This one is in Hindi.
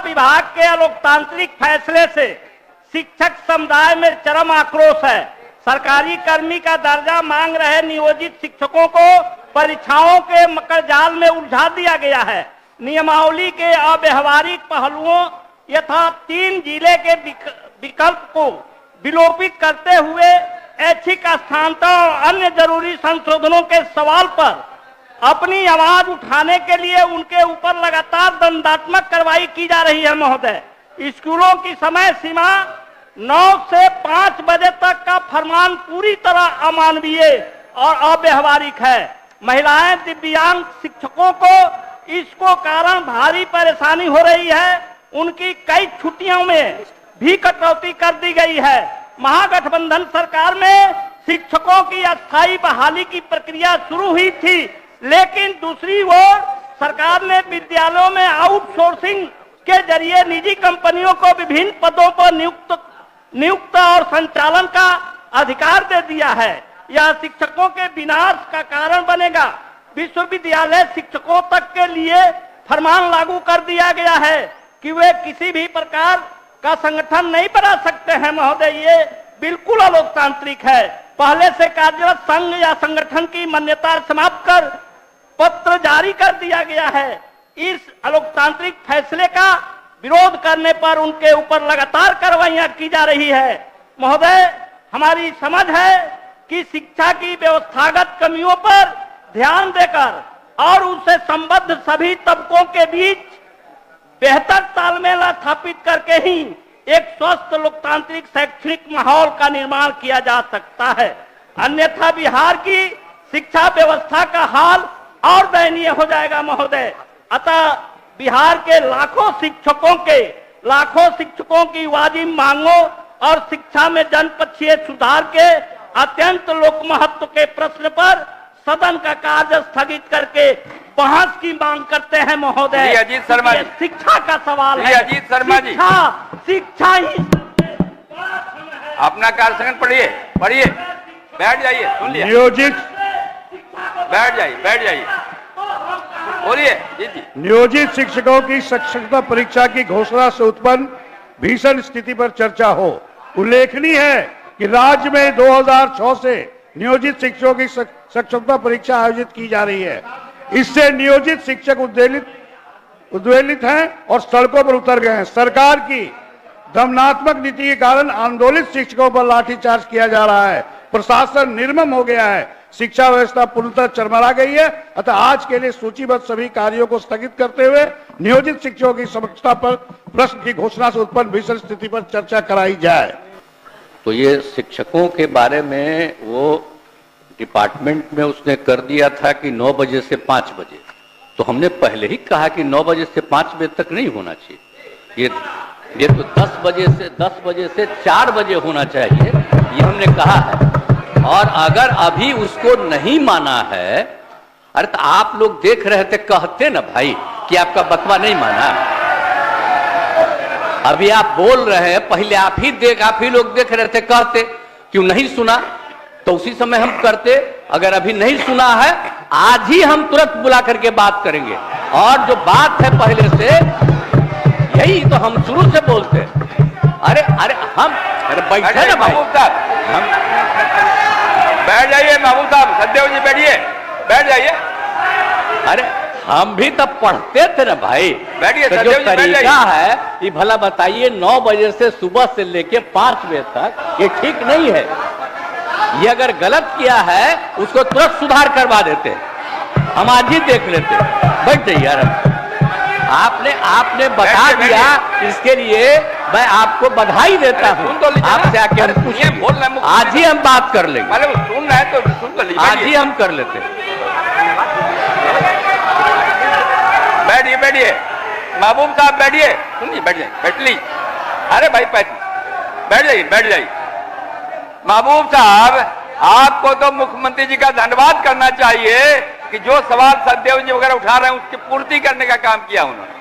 विभाग के अलोकतांत्रिक फैसले से शिक्षक समुदाय में चरम आक्रोश है। सरकारी कर्मी का दर्जा मांग रहे नियोजित शिक्षकों को परीक्षाओं के मकड़जाल में उलझा दिया गया है। नियमावली के अव्यावहारिक पहलुओं यथा 3 जिले के विकल्प को विलोपित करते हुए ऐच्छिक स्थानांतरण और अन्य जरूरी संशोधनों के सवाल पर अपनी आवाज उठाने के लिए उनके ऊपर लगातार दंडात्मक कार्रवाई की जा रही है। महोदय, स्कूलों की समय सीमा 9 से 5 बजे तक का फरमान पूरी तरह अमानवीय और अव्यावहारिक है। महिलाएं दिव्यांग शिक्षकों को इसको कारण भारी परेशानी हो रही है। उनकी कई छुट्टियों में भी कटौती कर दी गई है। महागठबंधन सरकार में शिक्षकों की अस्थायी बहाली की प्रक्रिया शुरू हुई थी, लेकिन दूसरी ओर सरकार ने विद्यालयों में आउटसोर्सिंग के जरिए निजी कंपनियों को विभिन्न पदों पर नियुक्त और संचालन का अधिकार दे दिया है। यह शिक्षकों के विनाश का कारण बनेगा। विश्वविद्यालय शिक्षकों तक के लिए फरमान लागू कर दिया गया है कि वे किसी भी प्रकार का संगठन नहीं बना सकते हैं। महोदय, ये बिल्कुल अलोकतांत्रिक है। पहले से कार्यरत संघ या संगठन की मान्यता समाप्त कर पत्र जारी कर दिया गया है। इस अलोकतांत्रिक फैसले का विरोध करने पर उनके ऊपर लगातार कार्रवाइयां की जा रही है। महोदय, हमारी समझ है कि शिक्षा की व्यवस्थागत कमियों पर ध्यान देकर और उससे संबद्ध सभी तबकों के बीच बेहतर तालमेल स्थापित करके ही एक स्वस्थ लोकतांत्रिक शैक्षणिक माहौल का निर्माण किया जा सकता है। अन्यथा बिहार की शिक्षा व्यवस्था का हाल और दयनीय हो जाएगा। महोदय, अतः बिहार के लाखों शिक्षकों की वाजिब मांगों और शिक्षा में जनपक्षीय सुधार के अत्यंत लोकमहत्व के प्रश्न पर सदन का कार्य स्थगित करके बहस की मांग करते हैं। महोदय, अजीत शर्मा जी, शिक्षा का सवाल है। अजीत शर्मा जी, शिक्षा ही अपना कार्य संगठन पढ़िए, बैठ जाइए, सुन लिया। नियोजित बैठ जाइए, बोलिए जी। नियोजित शिक्षकों की शिक्षकता परीक्षा की घोषणा से उत्पन्न भीषण स्थिति पर चर्चा हो। उल्लेखनीय है कि राज्य में 2006 से नियोजित शिक्षकों की शिक्षकता परीक्षा आयोजित की जा रही है। इससे नियोजित शिक्षक उद्वेलित हैं और सड़कों पर उतर गए हैं। सरकार की दमनात्मक नीति के कारण आंदोलित शिक्षकों पर लाठीचार्ज किया जा रहा है। प्रशासन निर्मम हो गया है। शिक्षा व्यवस्था पूर्णतः चरमरा गई है। अतः आज के लिए सूचीबद्ध सभी कार्यों को स्थगित करते हुए नियोजित शिक्षकों की समक्षता पर प्रश्न की घोषणा से उत्पन्न भीषण स्थिति पर चर्चा कराई जाए। तो ये शिक्षकों के बारे में वो डिपार्टमेंट में उसने कर दिया था कि 9 बजे से 5 बजे। तो हमने पहले ही कहा कि 9 बजे से 5 बजे तक नहीं होना चाहिए। ये तो 10 बजे से 4 बजे होना चाहिए, ये हमने कहा है। और अगर अभी उसको नहीं माना है, अरे तो आप लोग देख रहे थे, कहते ना भाई कि आपका बकवा नहीं माना। अभी आप बोल रहे हैं, पहले आप ही लोग देख रहे थे, कहते क्यों नहीं सुना, तो उसी समय हम करते। अगर अभी नहीं सुना है, आज ही हम तुरंत बुला करके बात करेंगे। और जो बात है पहले से, यही तो हम शुरू से बोलते। अरे बैठे ना भाई, हम बैठ जाइए महबूब साहब, सदैव जी बैठिए, बैठ जाइए। अरे हम भी तब पढ़ते थे ना भाई। बैठिए, तो जो तरीका है ये भला बताइए, 9 बजे से सुबह से लेके 5 बजे तक, ये ठीक नहीं है। ये अगर गलत किया है उसको तुरंत सुधार करवा देते, हम आज ही देख लेते। बैठ जाइए यार, आपने बता दिया, इसके लिए मैं आपको बधाई देता हूँ। आपसे आके हम पूछिए, आज ही हम बात कर लेंगे। सुन रहे हैं तो सुन तो लीजिए, आज ही हम कर लेते। बैठिए महबूब साहब, बैठिए, सुनिए, बैठ लीजिए। अरे भाई बैठ जाइए। महबूब साहब, आपको तो मुख्यमंत्री जी का धन्यवाद करना चाहिए कि जो सवाल सदैव जी वगैरह उठा रहे हैं उसकी पूर्ति करने का काम किया उन्होंने।